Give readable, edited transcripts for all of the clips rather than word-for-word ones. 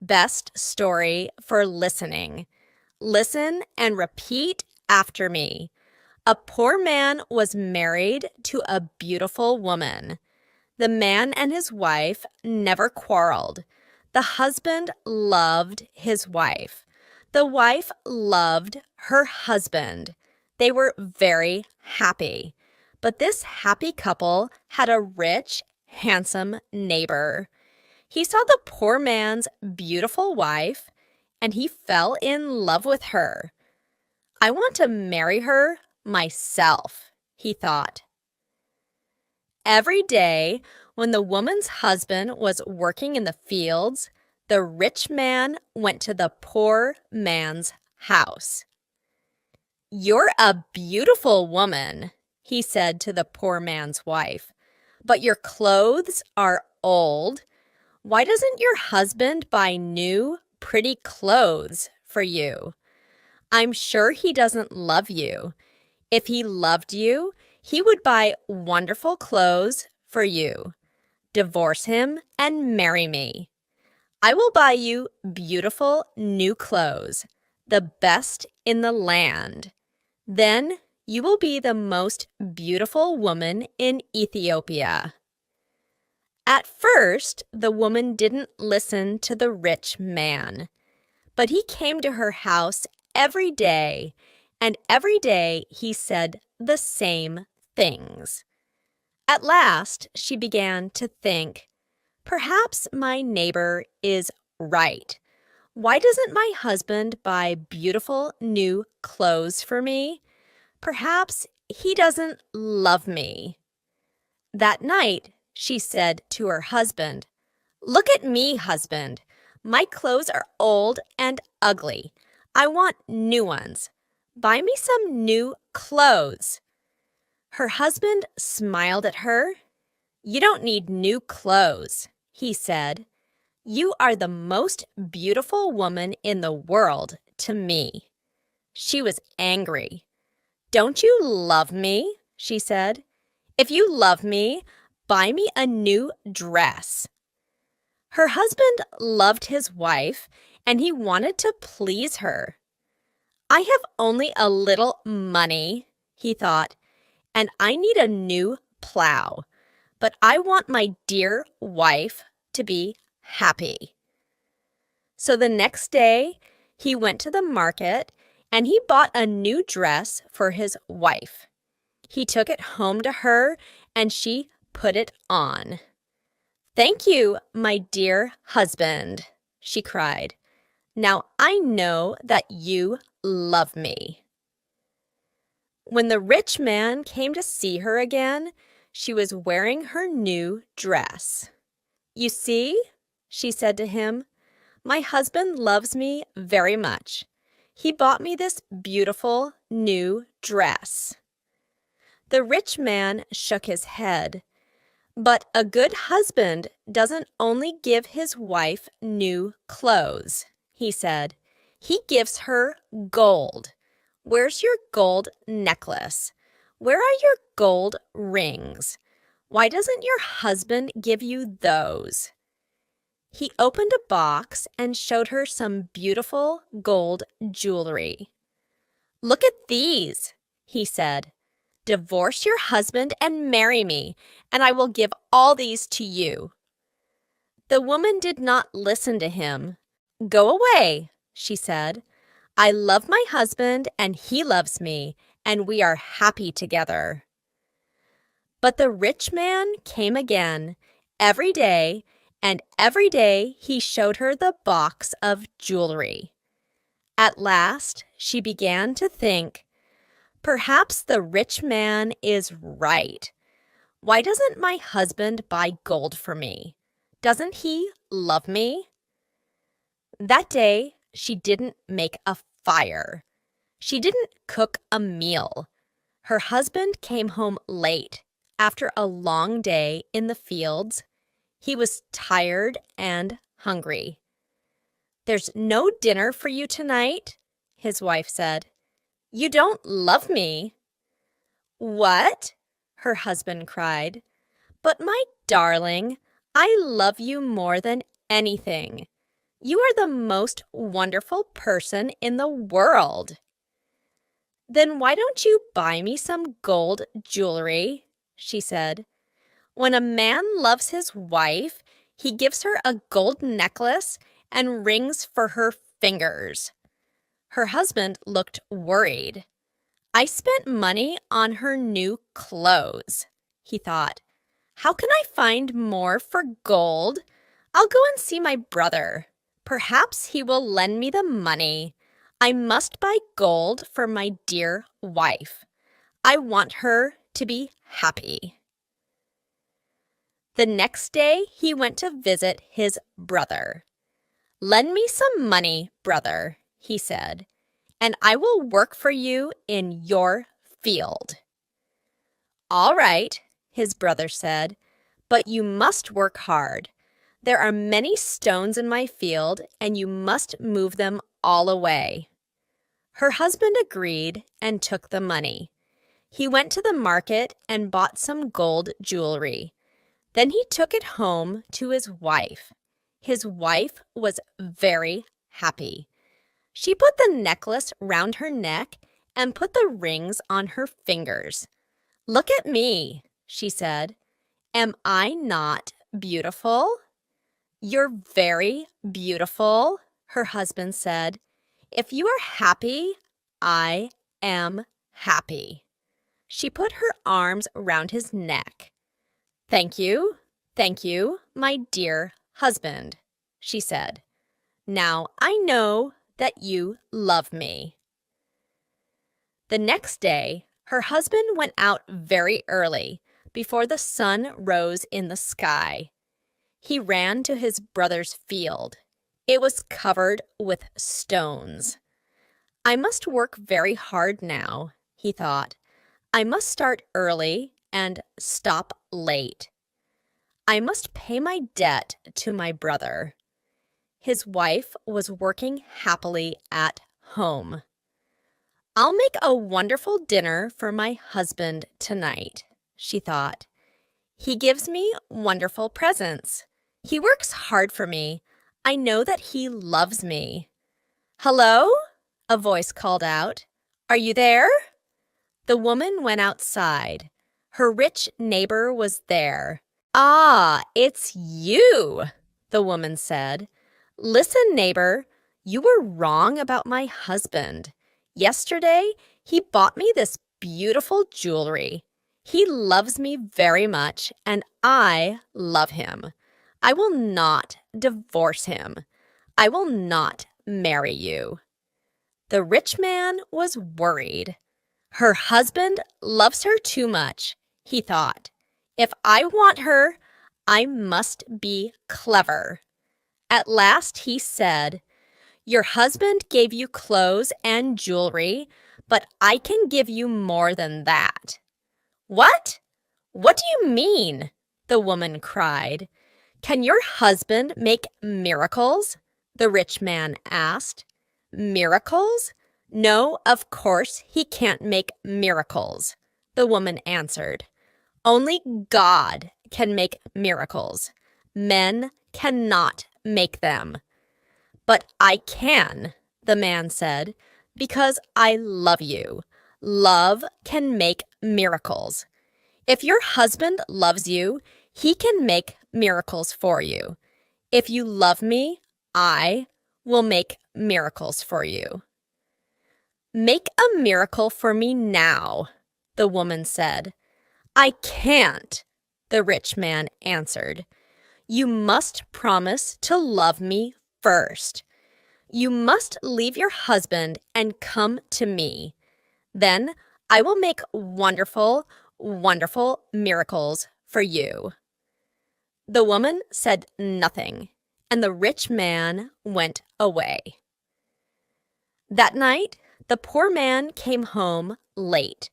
best story for listening. Listen and repeat after me. A poor man was married to a beautiful woman. The man and his wife never quarreled. The husband loved his wife. The wife loved her husband. They were very happy. But this happy couple had a rich, handsome neighbor. He saw the poor man's beautiful wife, and he fell in love with her. I want to marry her myself, he thought. Every day, when the woman's husband was working in the fields, the rich man went to the poor man's house. "You're a beautiful woman," he said to the poor man's wife, "but your clothes are old. Why doesn't your husband buy new, pretty clothes for you? I'm sure he doesn't love you. If he loved you, he would buy wonderful clothes for you. Divorce him and marry me. I will buy you beautiful new clothes, the best in the land. Then you will be the most beautiful woman in Ethiopia." At first, the woman didn't listen to the rich man, but he came to her house every day, and every day he said the same things. At last, she began to think, perhaps my neighbor is right. Why doesn't my husband buy beautiful new clothes for me? Perhaps he doesn't love me. That night, she said to her husband, "Look at me, husband. My clothes are old and ugly. I want new ones. Buy me some new clothes." Her husband smiled at her. "You don't need new clothes," he said. "You are the most beautiful woman in the world to me." She was angry. "Don't you love me?" she said. "If you love me, buy me a new dress." Her husband loved his wife, and he wanted to please her. "I have only a little money," he thought, "and I need a new plow. But I want my dear wife to be happy." So the next day, he went to the market, and he bought a new dress for his wife. He took it home to her, and she put it on. "Thank you, my dear husband," she cried. "Now I know that you love me." When the rich man came to see her again, she was wearing her new dress. "You see," she said to him, "my husband loves me very much. He bought me this beautiful new dress." The rich man shook his head. "But a good husband doesn't only give his wife new clothes," he said. "He gives her gold. Where's your gold necklace? Where are your gold rings? Why doesn't your husband give you those?" He opened a box and showed her some beautiful gold jewelry. "Look at these," he said. "Divorce your husband and marry me, and I will give all these to you." The woman did not listen to him. "Go away," she said. "I love my husband, and he loves me, and we are happy together." But the rich man came again every day, and every day he showed her the box of jewelry. At last, she began to think, perhaps the rich man is right. Why doesn't my husband buy gold for me? Doesn't he love me? That day, she didn't make a fire. She didn't cook a meal. Her husband came home late after a long day in the fields. He was tired and hungry. "There's no dinner for you tonight," his wife said. "You don't love me." "What?" her husband cried. "But my darling, I love you more than anything. You are the most wonderful person in the world." "Then why don't you buy me some gold jewelry?" she said. "When a man loves his wife, he gives her a gold necklace and rings for her fingers." Her husband looked worried. "I spent money on her new clothes," he thought. "How can I find more for gold? I'll go and see my brother. Perhaps he will lend me the money. I must buy gold for my dear wife. I want her to be happy." The next day, he went to visit his brother. "Lend me some money, brother," he said, "and I will work for you in your field." "All right," his brother said, "but you must work hard. There are many stones in my field, and you must move them all away." Her husband agreed and took the money. He went to the market and bought some gold jewelry. Then he took it home to his wife. His wife was very happy. She put the necklace round her neck and put the rings on her fingers. "Look at me," she said. "Am I not beautiful?" "You're very beautiful," her husband said. "If you are happy, I am happy." She put her arms round his neck. Thank you, my dear husband," she said. "Now I know that you love me." The next day, her husband went out very early, before the sun rose in the sky. He ran to his brother's field. It was covered with stones. "I must work very hard now," he thought. "I must start early and stop late. I must pay my debt to my brother." His wife was working happily at home. "I'll make a wonderful dinner for my husband tonight," she thought. "He gives me wonderful presents. He works hard for me. I know that he loves me." "Hello?" a voice called out. "Are you there?" The woman went outside. Her rich neighbor was there. "Ah, it's you," the woman said. "Listen, neighbor, you were wrong about my husband. Yesterday, he bought me this beautiful jewelry. He loves me very much, and I love him. I will not divorce him. I will not marry you." The rich man was worried. Her husband loves her too much, he thought. If I want her, I must be clever. At last he said, "Your husband gave you clothes and jewelry, but I can give you more than that." "What? What do you mean?" the woman cried. "Can your husband make miracles?" the rich man asked. "Miracles? No, of course he can't make miracles," the woman answered. "Only God can make miracles. Men cannot make them." "But I can," the man said, "because I love you. Love can make miracles. If your husband loves you, he can make miracles for you. If you love me, I will make miracles for you." "Make a miracle for me now," the woman said. "I can't," the rich man answered. "You must promise to love me first. You must leave your husband and come to me. Then I will make wonderful, wonderful miracles for you." The woman said nothing, and the rich man went away. That night, the poor man came home late.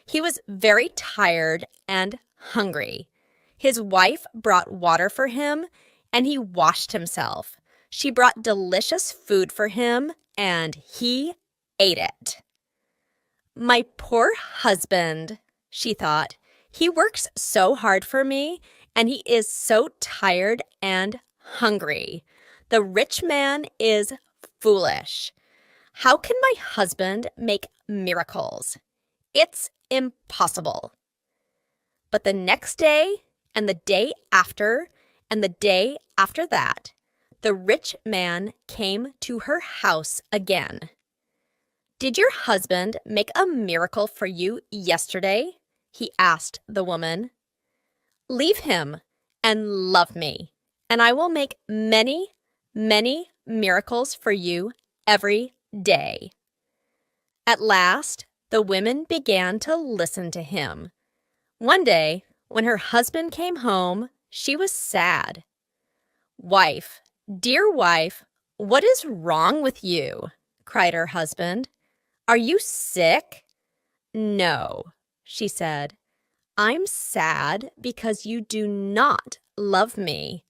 He was very tired and hungry. His wife brought water for him, and he washed himself. She brought delicious food for him, and he ate it. "My poor husband," she thought. "He works so hard for me, and he is so tired and hungry. The rich man is foolish. How can my husband make miracles? It's impossible. But the next day, and the day after, and the day after that, the rich man came to her house again. "Did your husband make a miracle for you yesterday?" he asked the woman. "Leave him and love me, and I will make many, many miracles for you every day." At last, the women began to listen to him. One day, when her husband came home, she was sad. "Wife, dear wife, what is wrong with you?" cried her husband. "Are you sick?" "No," she said. "I'm sad because you do not love me."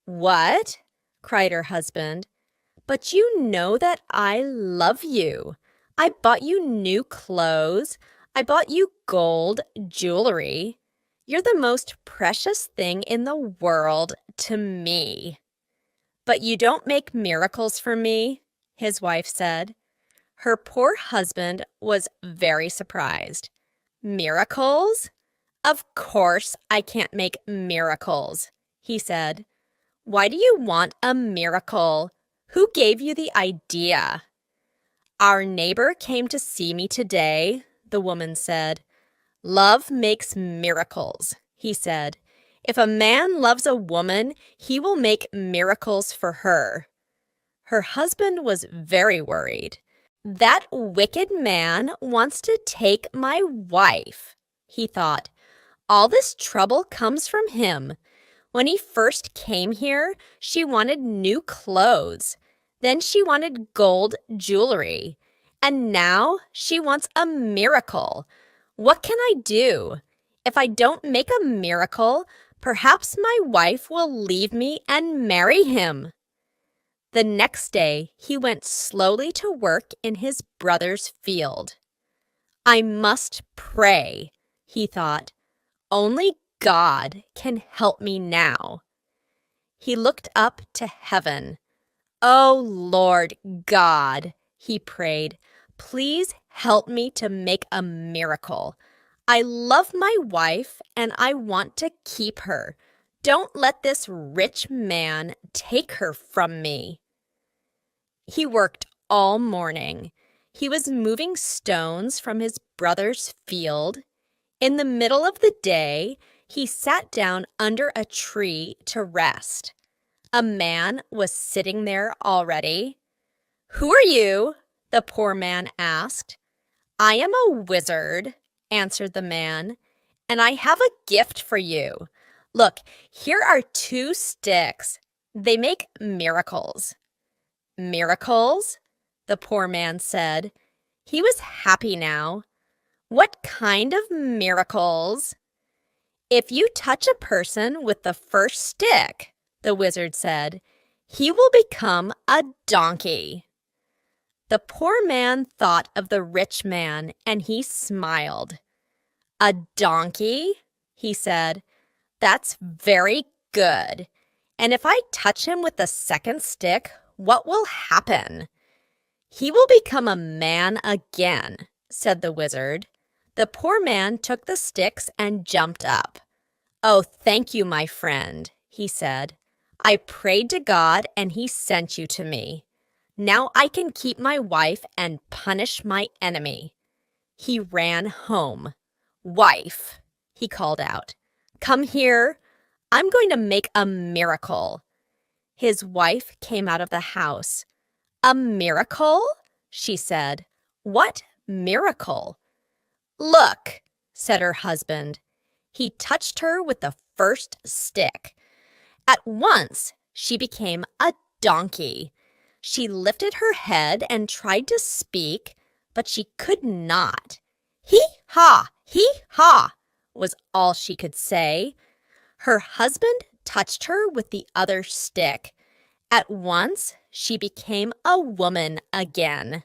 "What?" cried her husband. "But you know that I love you. I bought you new clothes. I bought you gold jewelry. You're the most precious thing in the world to me." "But you don't make miracles for me," his wife said. Her poor husband was very surprised. "Miracles? Of course I can't make miracles," he said. "Why do you want a miracle? Who gave you the idea?" "Our neighbor came to see me today," the woman said. "Love makes miracles," he said. "If a man loves a woman, he will make miracles for her." Her husband was very worried. "That wicked man wants to take my wife," he thought. "All this trouble comes from him. When he first came here, she wanted new clothes. Then she wanted gold jewelry. And now she wants a miracle. What can I do? If I don't make a miracle, perhaps my wife will leave me and marry him." The next day, he went slowly to work in his brother's field. "I must pray," he thought. "Only God can help me now." He looked up to heaven. "Oh, Lord God," he prayed, "please help me to make a miracle. I love my wife and I want to keep her. Don't let this rich man take her from me." He worked all morning. He was moving stones from his brother's field. In the middle of the day, he sat down under a tree to rest. A man was sitting there already. "Who are you?" the poor man asked. "I am a wizard," answered the man, "and I have a gift for you. Look, here are 2 sticks. They make miracles." "Miracles?" the poor man said. He was happy now. "What kind of miracles?" "If you touch a person with the first stick," the wizard said, "he will become a donkey." The poor man thought of the rich man and he smiled. "A donkey?" he said. "That's very good. And if I touch him with the second stick, what will happen?" "He will become a man again," said the wizard. The poor man took the sticks and jumped up. "Oh, thank you, my friend," he said. "I prayed to God and he sent you to me. Now I can keep my wife and punish my enemy." He ran home. "Wife," he called out, "come here. I'm going to make a miracle." His wife came out of the house. "A miracle?" she said. "What miracle?" "Look," said her husband. He touched her with the first stick. At once, she became a donkey. She lifted her head and tried to speak, but she could not. "Hee-haw, hee-haw," was all she could say. Her husband touched her with the other stick. At once, she became a woman again.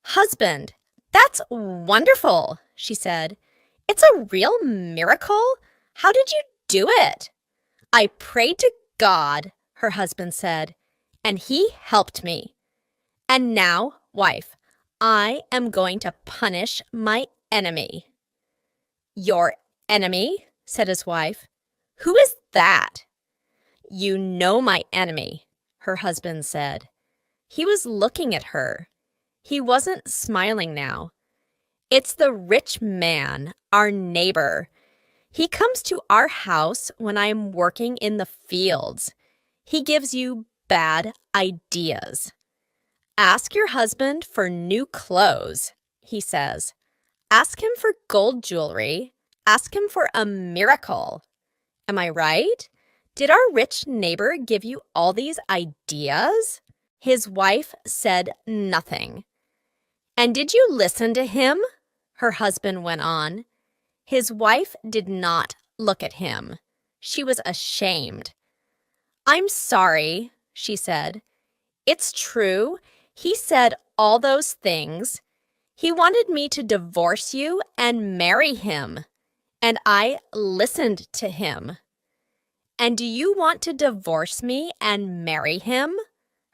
"Husband, that's wonderful," she said. "It's a real miracle. How did you do it?" "I prayed to God," her husband said. and he helped me. And now, wife, I am going to punish my enemy." "Your enemy?" said his wife. "Who is that?" "You know my enemy," her husband said. He was looking at her. He wasn't smiling now. "It's the rich man, our neighbor. He comes to our house when I'm working in the fields. He gives you bad ideas. Ask your husband for new clothes," he says. "Ask him for gold jewelry. Ask him for a miracle. Am I right? Did our rich neighbor give you all these ideas?" His wife said nothing. "And did you listen to him?" her husband went on. His wife did not look at him. She was ashamed. "I'm sorry," she said. "It's true. He said all those things. He wanted me to divorce you and marry him, and I listened to him." "And do you want to divorce me and marry him?"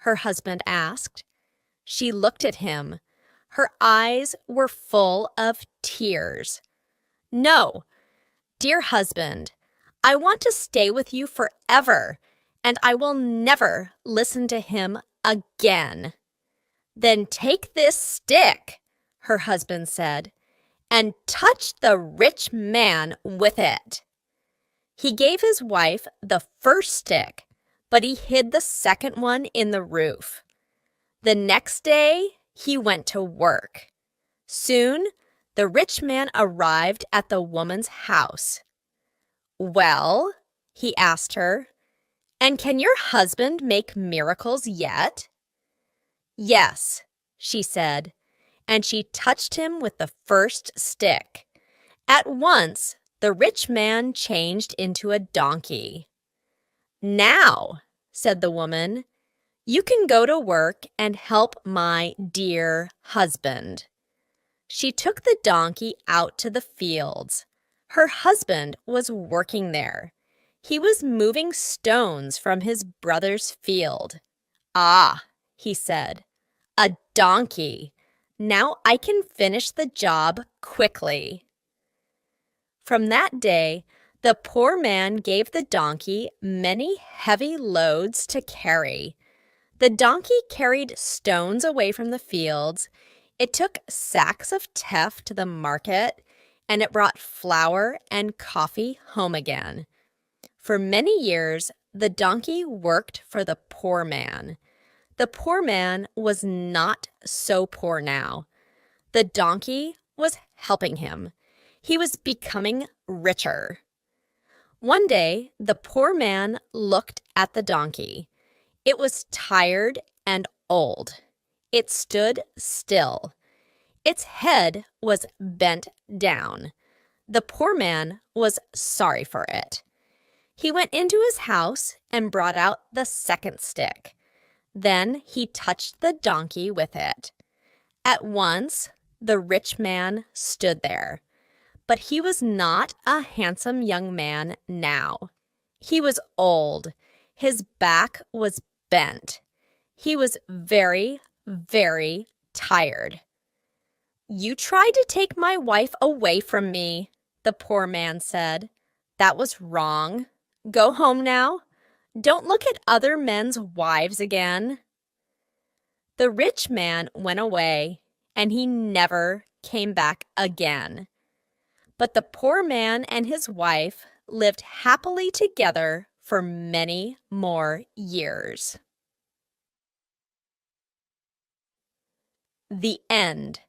her husband asked. She looked at him. Her eyes were full of tears. "No, dear husband, I want to stay with you forever, and I will never listen to him again." "Then take this stick," her husband said, "and touch the rich man with it." He gave his wife the first stick, but he hid the second one in the roof. The next day, he went to work. Soon, the rich man arrived at the woman's house. "Well," he asked her, "and can your husband make miracles yet?" "Yes," she said, and she touched him with the first stick. At once, the rich man changed into a donkey. "Now," said the woman, "you can go to work and help my dear husband." She took the donkey out to the fields. Her husband was working there. He was moving stones from his brother's field. "Ah," he said, "a donkey. Now I can finish the job quickly." From that day, the poor man gave the donkey many heavy loads to carry. The donkey carried stones away from the fields. It took sacks of teff to the market, and it brought flour and coffee home again. For many years, the donkey worked for the poor man. The poor man was not so poor now. The donkey was helping him. He was becoming richer. One day, the poor man looked at the donkey. It was tired and old. It stood still. Its head was bent down. The poor man was sorry for it. He went into his house and brought out the second stick. Then he touched the donkey with it. At once, the rich man stood there. But he was not a handsome young man now. He was old. His back was bent. He was very, very tired. "You tried to take my wife away from me," the poor man said. "That was wrong. Go home now. Don't look at other men's wives again." The rich man went away, and he never came back again. But the poor man and his wife lived happily together for many more years. The end.